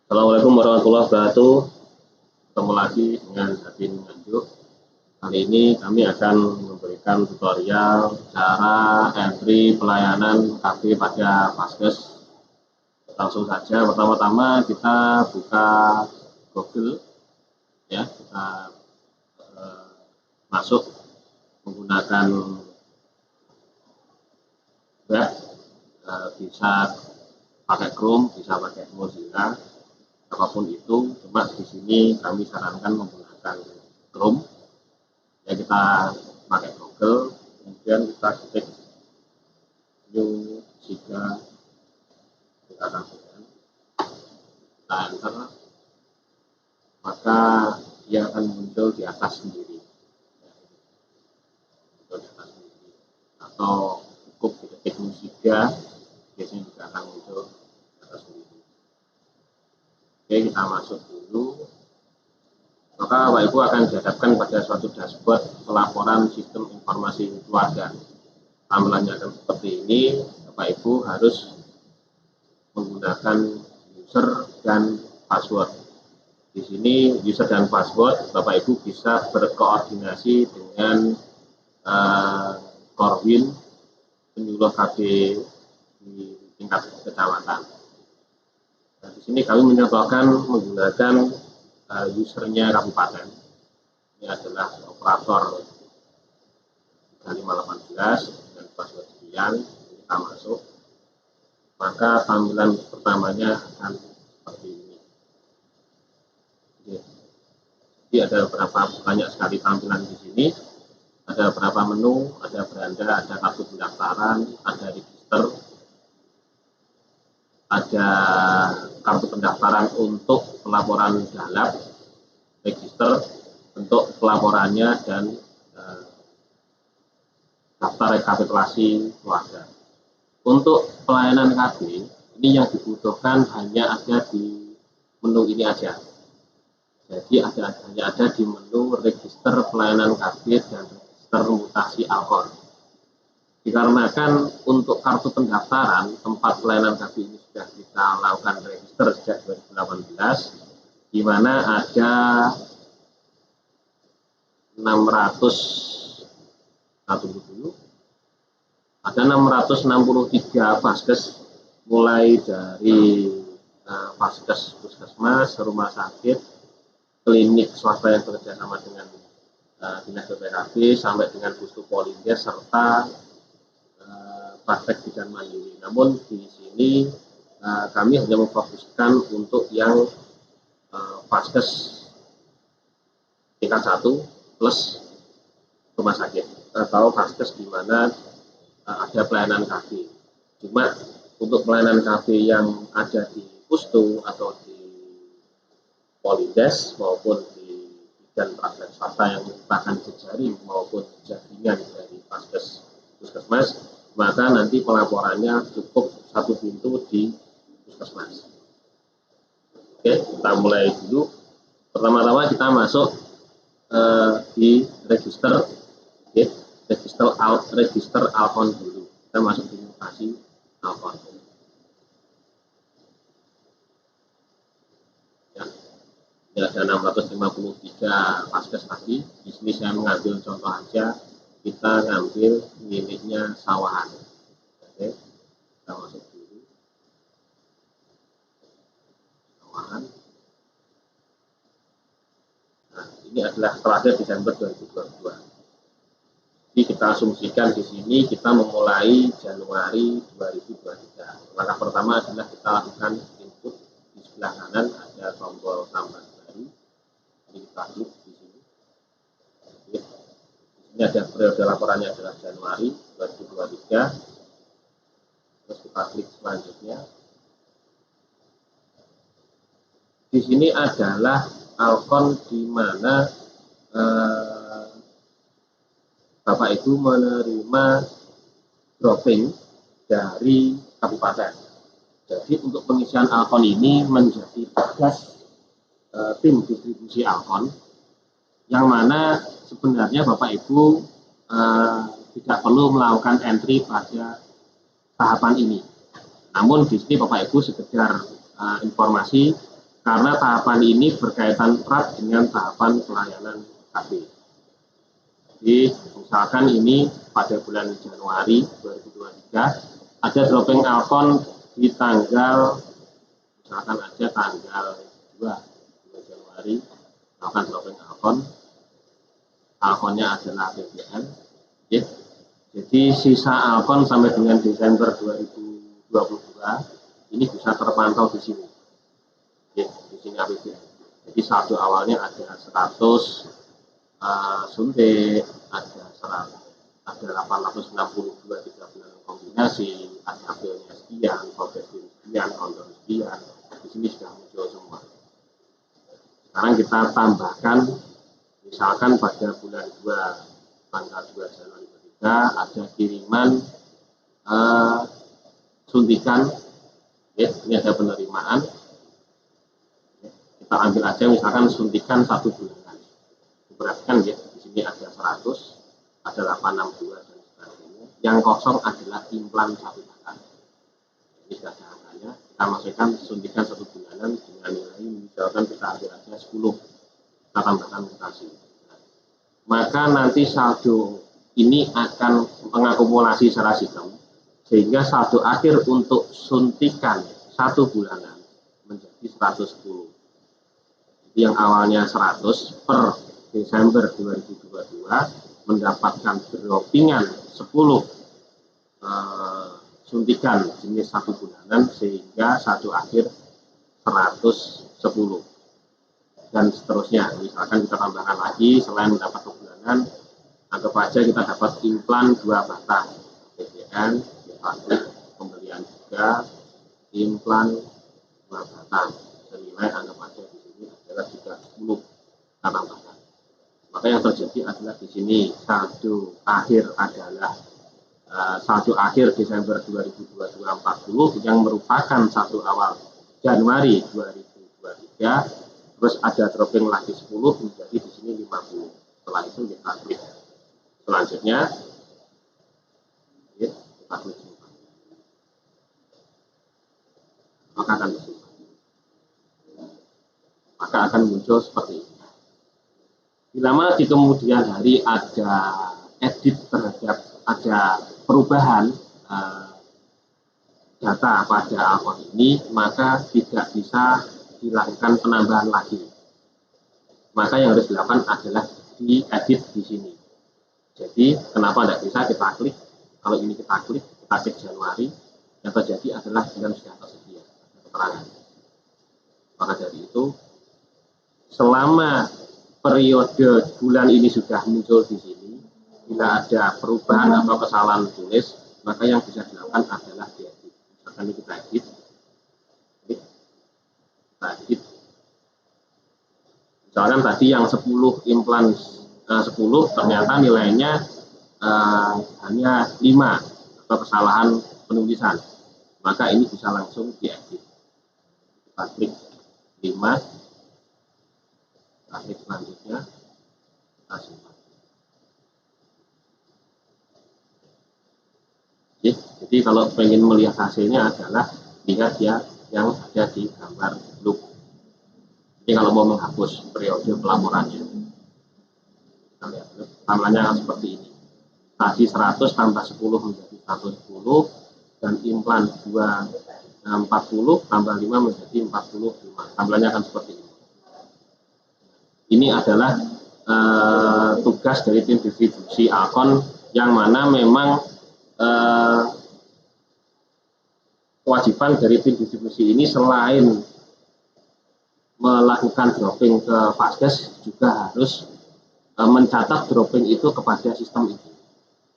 Assalamualaikum warahmatullahi wabarakatuh. Ketemu lagi dengan Habib Nganjuk. Kali ini kami akan memberikan tutorial cara entry pelayanan KB pada Faskes. Langsung saja, pertama-tama kita buka Google, ya. Kita masuk menggunakan web, bisa pakai Chrome, bisa pakai Mozilla, apapun itu. Cuma di sini kami sarankan menggunakan Chrome. Ya, kita pakai Google, kemudian kita ketik new jika kita KPN, kita enter, maka dia akan muncul di atas sendiri, atau cukup diketik new jika, biasanya juga akan muncul di atas sendiri. Oke, kita masuk dulu. Maka Bapak Ibu akan dihadapkan pada suatu dashboard pelaporan sistem informasi keluarga. Tampilannya akan seperti ini. Bapak Ibu harus menggunakan user dan password. Di sini user dan password Bapak Ibu bisa berkoordinasi dengan Korwil, penyuluh KB di tingkat kecamatan. Nah, di sini kami menyatakan menggunakan usernya kabupaten. Ini adalah operator 3518 dengan password sekian. Kita masuk, maka tampilan pertamanya akan seperti ini. Jadi ada banyak sekali tampilan di sini. Ada beberapa menu, ada beranda, ada kartu pendaftaran, ada register, ada kartu pendaftaran untuk pelaporan dalam, register untuk pelaporannya, dan daftar rekapitulasi keluarga. Untuk pelayanan KB, ini yang dibutuhkan hanya ada di menu ini aja. Jadi hanya ada di menu register pelayanan KB dan register mutasi alkon. Dikarenakan untuk kartu pendaftaran tempat pelayanan KB ini sudah kita lakukan register sejak 2018, di mana ada 663 Faskes, mulai dari Faskes puskesmas, rumah sakit, klinik swasta yang bekerjasama dengan dinas PPKB, sampai dengan Pustu Polindes, serta praktek bidan mandiri. Namun di sini kami hanya memfokuskan untuk yang Faskes tingkat 1 plus rumah sakit, atau Faskes di mana ada pelayanan KB. Cuma untuk pelayanan KB yang ada di Pustu atau di Polindes maupun di bidan praktek swasta yang merupakan jejaring maupun jaringan dari Faskes puskesmas, maka nanti pelaporannya cukup satu pintu di puskesmas. Oke, kita mulai dulu. Pertama-tama kita masuk di register, register alkon dulu. Kita masuk di mutasi alkon. Ya, ini ada 653 Faskes tadi. Di sini saya mengambil contoh aja. Kita ngambil miliknya Sawahan. Oke, kita masuk dulu Sawahan. Nah, ini adalah terakhir Desember 2022. Jadi kita asumsikan di sini kita memulai Januari 2023. Langkah pertama adalah kita lakukan input. Di sebelah kanan ada tombol tambah baru. Ini kita klik di sini. Ini ada periode laporannya adalah Januari 2023. Terus kita klik selanjutnya. Di sini adalah alkon di mana Bapak Ibu menerima dropping dari kabupaten. Jadi untuk pengisian alkon ini menjadi tugas tim distribusi alkon, yang mana sebenarnya Bapak Ibu tidak perlu melakukan entry pada tahapan ini. Namun di sini Bapak Ibu sekedar informasi, karena tahapan ini berkaitan erat dengan tahapan pelayanan KB. Jadi misalkan ini pada bulan Januari 2023 ada dropping Alkon di tanggal, misalkan aja tanggal 2 Januari, misalkan dropping Alkonnya adalah BBM. Jadi sisa Alkon sampai dengan Desember 2022 ini bisa terpantau di sini. Di sini APBN. Jadi saldo awalnya ada 100 suntik, ada 862 3 bulan kombinasi, ada hasilnya sekian, progresif sekian, counter sekian. Di sini sudah muncul semua. Sekarang kita tambahkan, misalkan pada bulan 2 tanggal 2 Januari 2023 ada kiriman suntikan, ini ada penerimaan. Kita ambil aja misalkan suntikan 1 bulanan. Perhatikan ya, di sini ada 100, ada 862 dan sebagainya. Yang kosong adalah implan 1 batang. Ini sudah ada angkanya. Kita masukkan suntikan 1 bulanan dengan nilai misalkan kita ambil aja 10. Kita tambahkan mutasi. Maka nanti saldo ini akan mengakumulasi secara sistem, sehingga saldo akhir untuk suntikan 1 bulanan menjadi 110. Jadi yang awalnya 100 per Desember 2022 mendapatkan droppingan 10 suntikan jenis 1 bulanan, sehingga saldo akhir 110 dan seterusnya. Misalkan kita tambahkan lagi, selain mendapat bulanan, anggap aja kita dapat implan 2 batang BBN, pembelian juga implan 2 batang senilai anggap aja di sini adalah juga 10 kita tambahkan. Maka yang terjadi adalah di sini saldo akhir adalah saldo akhir Desember 2022 40 yang merupakan saldo awal Januari 2023. Terus ada dropping lagi 10 menjadi di sini 50. Setelah itu kita klik. Selanjutnya kita klik simpan. Maka akan muncul seperti ini. Bila mana di kemudian hari ada edit terhadap, ada perubahan data pada Alkon ini, maka tidak bisa dilakukan penambahan lagi. Maka yang harus dilakukan adalah diedit di sini. Jadi kenapa tidak bisa kita klik? Kalau ini kita klik Januari, yang terjadi adalah bulan sudah tersedia keterangan. Maka dari itu, selama periode bulan ini sudah muncul di sini, bila ada perubahan atau kesalahan tulis, maka yang bisa dilakukan adalah diedit. Misalkan ini kita edit, misalkan tadi yang 10 implan 10 ternyata nilainya hanya 5 atau kesalahan penulisan, maka ini bisa langsung diedit. Kita klik 5, kita klik selanjutnya, kita simpan. Jadi kalau pengen melihat hasilnya adalah lihat ya yang ada di gambar loop. Ini kalau mau menghapus periode pelaporannya, kita lihat tampilannya seperti ini. Tadi 100 tambah 10 menjadi 110, dan implan 240 tambah 5 menjadi 45. Tampilannya akan seperti ini. Ini adalah tugas dari tim distribusi Alkon, yang mana memang kewajiban dari tim distribusi ini selain melakukan dropping ke Vaskes juga harus mencatat dropping itu kepada sistem itu.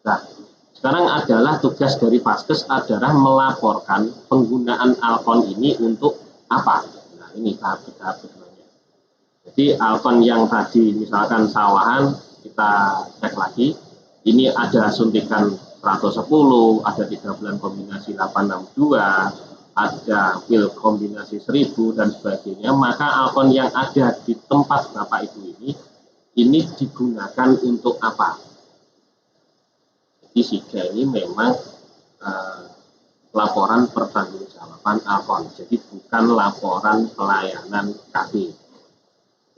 Nah, sekarang adalah tugas dari Vaskes adalah melaporkan penggunaan Alkon ini untuk apa. Nah, ini tahap keduanya. Jadi Alkon yang tadi misalkan sawahan, kita cek lagi, ini ada suntikan 110, ada 3 bulan kombinasi 862, ada pil kombinasi 1000 dan sebagainya. Maka Alkon yang ada di tempat Bapak Ibu ini digunakan untuk apa? Jadi SIGA ini memang laporan pertanggungjawaban Alkon. Jadi bukan laporan pelayanan KB.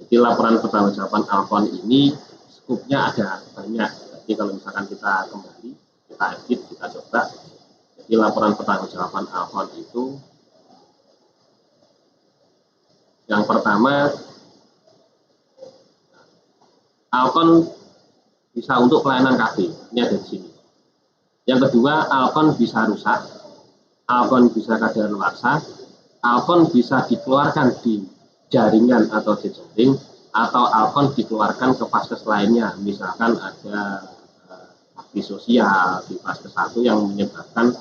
Jadi laporan pertanggungjawaban Alkon ini skupnya ada banyak. Jadi kalau misalkan kita kembali, kita edit, kita coba. Jadi laporan pertanggungjawaban Alkon itu yang pertama, Alkon bisa untuk pelayanan KB. Ini ada di sini. Yang kedua, Alkon bisa rusak, Alkon bisa kadaluarsa, Alkon bisa dikeluarkan di jaringan atau jejaring, atau Alkon dikeluarkan ke vaskes lainnya. Misalkan ada bakti sosial di vaskes 1 yang menyebabkan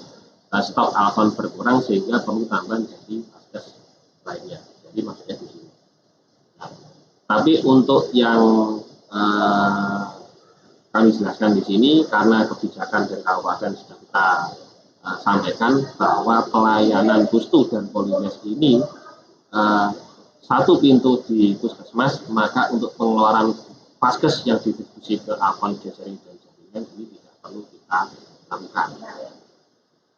stok Alkon berkurang sehingga perlu tambahan dari vaskes lainnya. Jadi maksudnya di sini. Nah, tapi untuk yang kami jelaskan di sini karena kebijakan dari kabupaten sudah kita sampaikan bahwa pelayanan pustu dan polimes ini satu pintu di puskesmas, maka untuk pengeluaran vaskes yang didistribusi ke Alkon jejaring dan jaringan ini tidak perlu kita lakukan.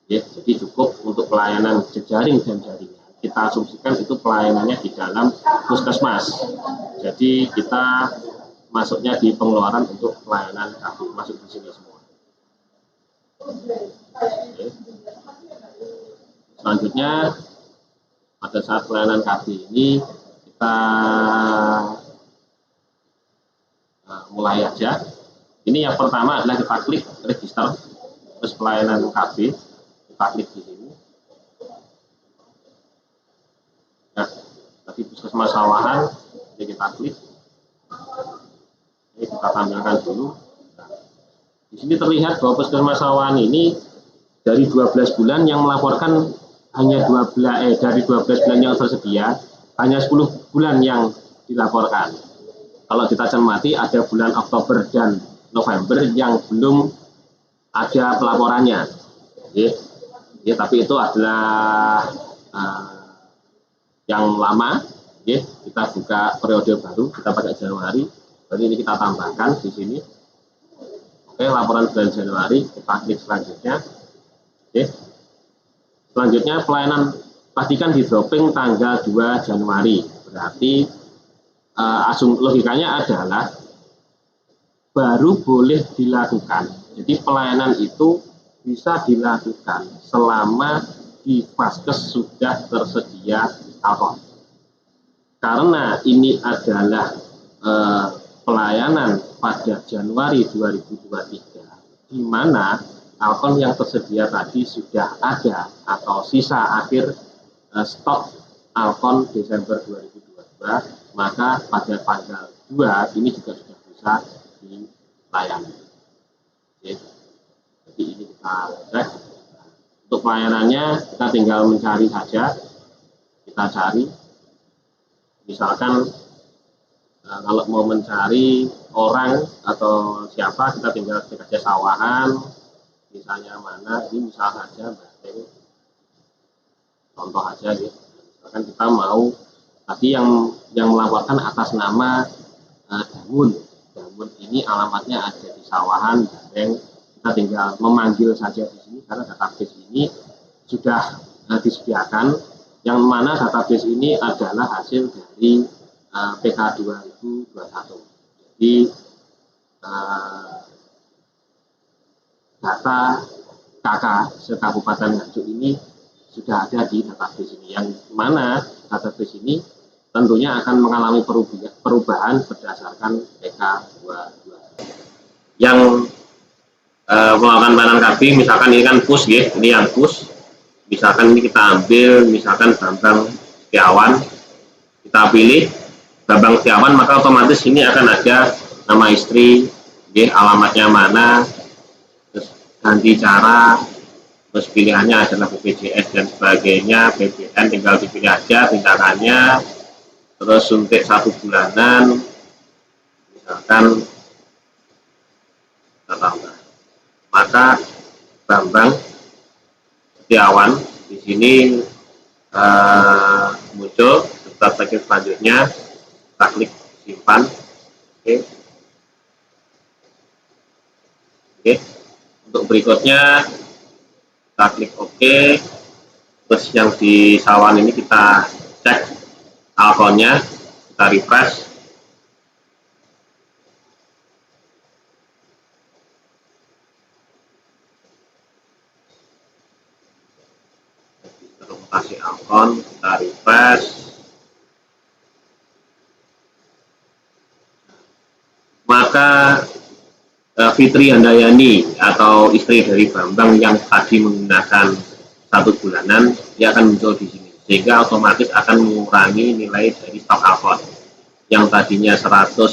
Ya, jadi cukup untuk pelayanan jejaring dan jaringan. Kita asumsikan itu pelayanannya di dalam puskesmas. Jadi kita masuknya di pengeluaran untuk pelayanan KB, masuk di sini semua. Oke. Selanjutnya pada saat pelayanan KB ini kita mulai aja. Ini yang pertama adalah kita klik register, terus pelayanan KB, kita klik di sini. Nah, tadi puskesmas Sawahan, jadi kita klik. Ini kita tampilkan dulu. Nah, di sini terlihat bahwa puskesmas Sawahan ini dari 12 bulan yang melaporkan hanya 12 dari 12 bulan yang tersedia hanya 10 bulan yang dilaporkan. Kalau kita cermati ada bulan Oktober dan November yang belum ada pelaporannya. Ya, tapi itu adalah yang lama. Kita buka periode baru, kita pakai Januari. Jadi ini kita tambahkan di sini. Oke, laporan bulan Januari, kita klik selanjutnya. Oke. Selanjutnya pelayanan pastikan di dropping tanggal 2 Januari. Berarti logikanya adalah baru boleh dilakukan. Jadi pelayanan itu bisa dilakukan selama di vaskes sudah tersedia Alkon. Karena ini adalah pelayanan pada Januari 2023, di mana Alkon yang tersedia tadi sudah ada atau sisa akhir stok Alkon Desember 2022, maka pada tanggal 2 ini juga sudah bisa dilayani. Jadi ini kita cek. Untuk pelayanannya kita tinggal mencari saja. Kita cari. Misalkan kalau mau mencari orang atau siapa, kita tinggal ketik aja Sawahan, misalnya mana, ini misal saja Mbak, contoh aja gitu. Misalkan kita mau tadi yang melaporkan atas nama Damun ini alamatnya ada di Sawahan, Bareng. Kita tinggal memanggil saja di sini karena database ini sudah disediakan, yang mana database ini adalah hasil dari PK 2021. Jadi data KK se-Kabupaten Nganjuk ini sudah ada di database ini, yang mana database ini tentunya akan mengalami perubahan berdasarkan PK 22. Yang melakukan pelayanan KB, misalkan ini kan push ya, ini yang push. Misalkan ini kita ambil, misalkan Bambang Setiawan, kita pilih Bambang Setiawan, maka otomatis ini akan ada nama istri, alamatnya mana, terus ganti cara, terus pilihannya adalah BPJS dan sebagainya, BPN tinggal dipilih aja tindakannya, terus suntik 1 bulanan, misalkan kita tambah. Maka Bambang Setiawan di sini muncul. Kita klik selanjutnya, kita klik simpan. Oke. Untuk berikutnya kita klik OK. Terus yang di Sawan ini kita cek alkonnya, kita refresh. Kasih alkon, kita refresh. Maka Fitri Handayani atau istri dari Bambang yang tadi menggunakan 1 bulanan, dia akan muncul di sini, sehingga otomatis akan mengurangi nilai dari stok alkon yang tadinya 110,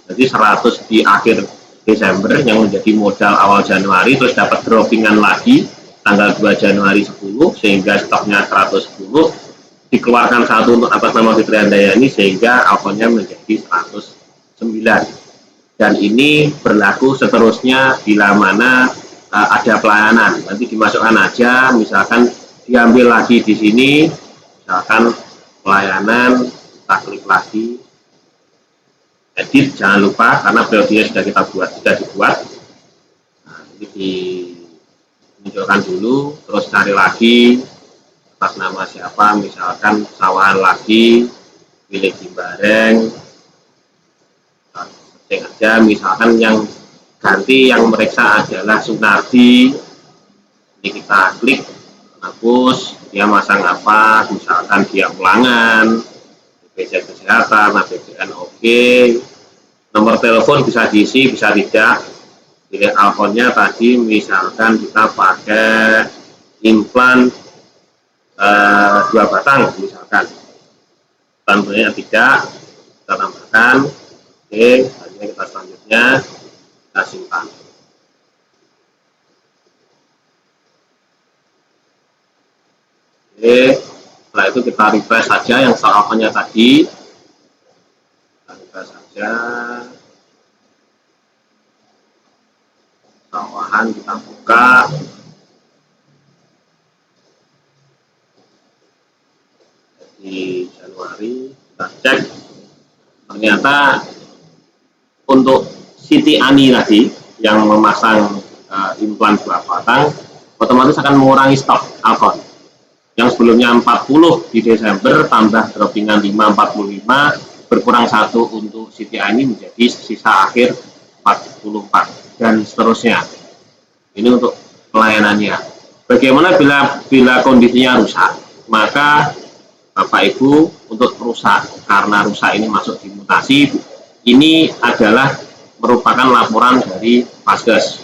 jadi 100 di akhir Desember yang menjadi modal awal Januari, terus dapat droppingan lagi tanggal 2 Januari 10, sehingga stoknya 110, dikeluarkan satu untuk atas nama Fitri Handayani sehingga alkonnya menjadi 109. Dan ini berlaku seterusnya bila mana ada pelayanan. Nanti dimasukkan aja, misalkan diambil lagi di sini, misalkan pelayanan, kita klik lagi, edit, jangan lupa karena periodenya sudah dibuat. Nah, ini dimunculkan dulu, terus cari lagi atas nama siapa, misalkan Sawahan lagi, pilih Jimbareng, setting aja, misalkan yang ganti yang meriksa adalah Sunardi, ini kita klik, hapus, dia masang apa, misalkan dia ulangan, BPJS Kesehatan, APBN oke, nomor telepon bisa diisi, bisa tidak, pilih alkonnya tadi, misalkan kita pakai implan 2 batang, misalkan, tentunya tidak, kita tambahkan, oke, kita selanjutnya kita simpan. Oke, setelah itu kita refresh saja yang alkonnya tadi, kita refresh saja, Sawahan kita buka, di Januari kita cek, ternyata untuk Siti Ani tadi yang memasang implan 2 batang otomatis akan mengurangi stok alkon yang sebelumnya 40 di Desember, tambah droppingan 5, 45, berkurang 1 untuk Siti Ani menjadi sisa akhir 44 dan seterusnya. Ini untuk pelayanannya. Bagaimana bila kondisinya rusak? Maka Bapak Ibu, untuk rusak, karena rusak ini masuk di mutasi, ini adalah merupakan laporan dari Vaskes.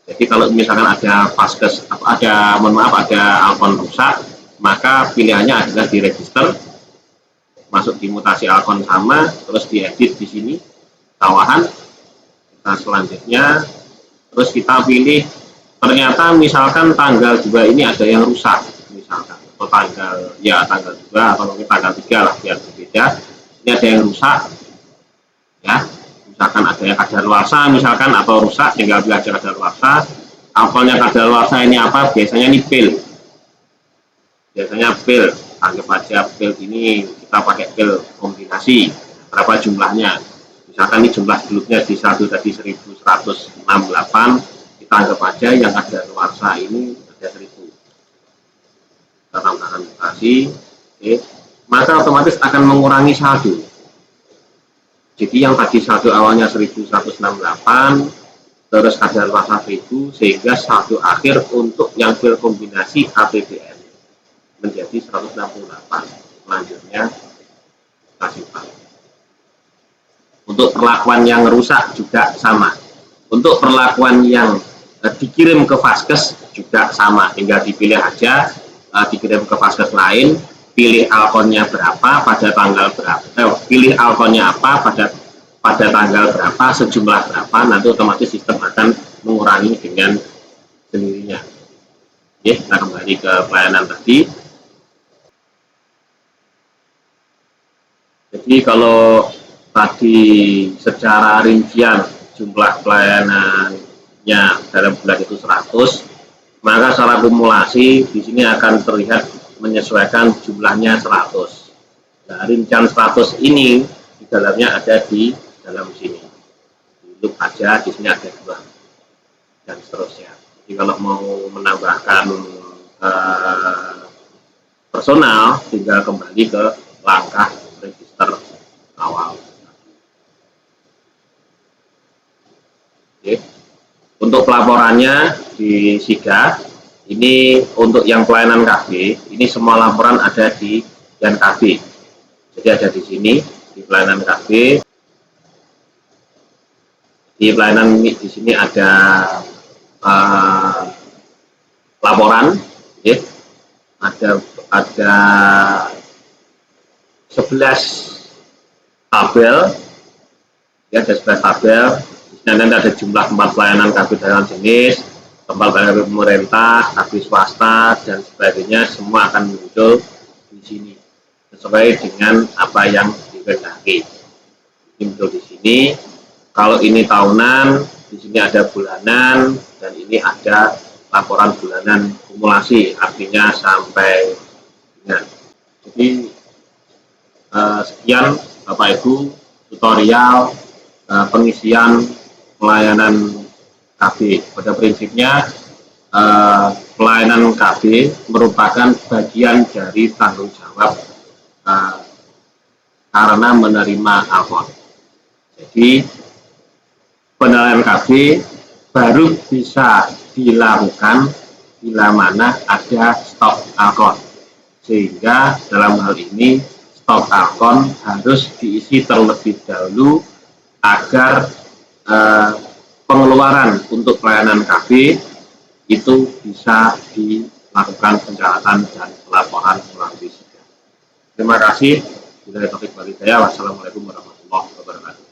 Jadi kalau misalkan ada Vaskes, ada alkon rusak, maka pilihannya adalah diregister, masuk di mutasi alkon sama, terus diedit di sini, Sawahan. Kita selanjutnya, terus kita pilih, ternyata misalkan tanggal 2 ini ada yang rusak, misalkan, atau tanggal 2 atau mungkin tanggal 3 lah, biar berbeda. Ini ada yang rusak, ya, misalkan ada yang kadaluarsa misalkan atau rusak, tinggal belajar kadaluarsa. Alkonnya kadaluarsa ini apa? Biasanya ini pil, anggap aja pil ini kita pakai pil kombinasi, berapa jumlahnya, misalkan ini jumlah sebelumnya di 1 tadi 1168, kita anggap aja yang kadaluarsa ini ada 1000, kita tambahkan mutasi, oke, maka otomatis akan mengurangi saldo. Jadi yang tadi saldo awalnya 1168, terus kadaluarsa 1000, sehingga saldo akhir untuk yang pil kombinasi APBN menjadi 168. Selanjutnya kita simpan. Untuk perlakuan yang rusak juga sama. Untuk perlakuan yang dikirim ke Vaskes juga sama, tinggal dipilih aja, dikirim ke Vaskes lain, pilih alkonnya berapa pada tanggal berapa, pilih alkonnya apa pada tanggal berapa, sejumlah berapa, nanti otomatis sistem akan mengurangi dengan sendirinya. Oke, kita kembali ke pelayanan tadi. Jadi kalau tadi secara rincian jumlah pelayanannya dalam bulan itu 100, maka secara akumulasi di sini akan terlihat menyesuaikan jumlahnya 100. Nah, rincian 100 ini di dalamnya ada di dalam sini. Di loop aja, di sini ada 2 dan seterusnya. Jadi kalau mau menambahkan personal, tinggal kembali ke langkah register awal. Oke. Untuk pelaporannya di SIGA, ini untuk yang pelayanan KB, ini semua laporan ada di dan KB. Jadi ada di sini di pelayanan KB. Di pelayanan di sini ada laporan, ya. Ada 11 tabel, ya, ada 11 tabel. Dan nanti ada jumlah tempat pelayanan KB dalam jenis, tempat pelayanan pemerintah, KB swasta, dan sebagainya, semua akan muncul di sini sesuai dengan apa yang dikehendaki. Ini muncul di sini. Kalau ini tahunan, di sini ada bulanan, dan ini ada laporan bulanan kumulasi, artinya sampai dengan. Jadi sekian Bapak Ibu tutorial pengisian pelayanan KB. Pada prinsipnya pelayanan KB merupakan bagian dari tanggung jawab karena menerima alkohol. Jadi penilaian KB baru bisa dilakukan bila mana ada stok alkohol, sehingga dalam hal ini stok alkohol harus diisi terlebih dahulu agar pengeluaran untuk pelayanan KB itu bisa dilakukan pencatatan dan pelaporan melalui SIGA. Terima kasih. Wassalamualaikum warahmatullahi wabarakatuh.